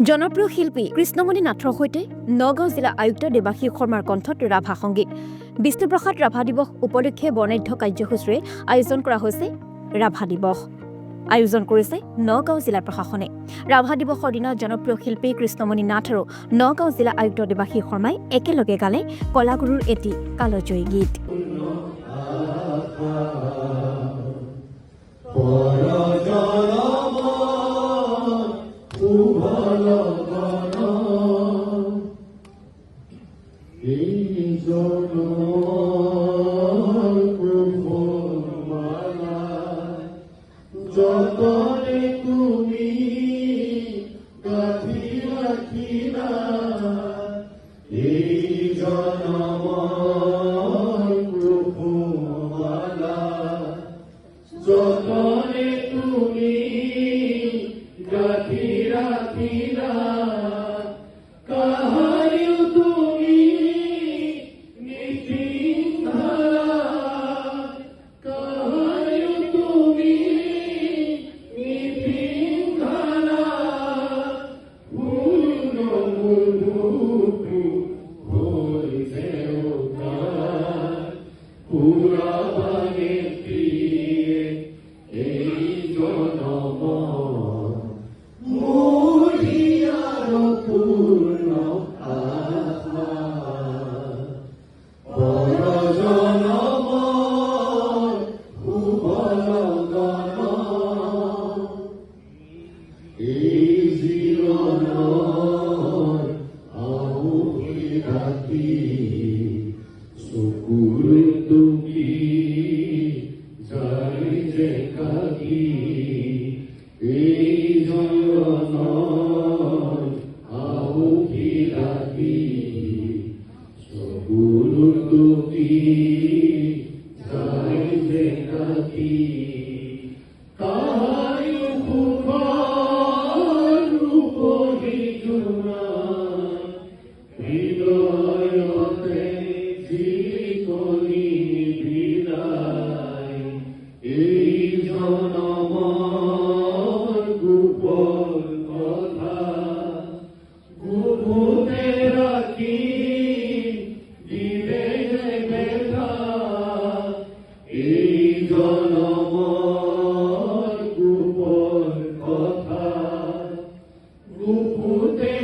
জনপ্ৰিয় শিল্পী কৃষ্ণমণি নাথৰ সৈতে নগাঁও জিলা আয়ুক্ত দেৱাশীষ শৰ্মাৰ কণ্ঠত ৰাভা সংগীত। বিষ্ণুপ্ৰসাদ ৰাভা দিৱস উপলক্ষে বৰ্ণাঢ্য কাৰ্যসূচীৰে আয়োজন কৰা হৈছে ৰাভা দিৱস। আয়োজন কৰিছে নগাঁও জিলা প্ৰশাসনে। ৰাভা দিৱসৰ দিনা জনপ্ৰিয় শিল্পী কৃষ্ণমণি নাথ আৰু নগাঁও জিলা আয়ুক্ত দেৱাশীষ শৰ্মাই একেলগে গালে কলাগুৰুৰ এটি কালজয়ী গীত। যতনে তুমি গাঁথি ৰাখিলা এই জনমৰ প্ৰভুমালা, যতনে তুমি গাঁথি ৰাখিলা কাহাৰিও তুমি নিপিন্ধালা, কাহাৰিও তুমি Gupute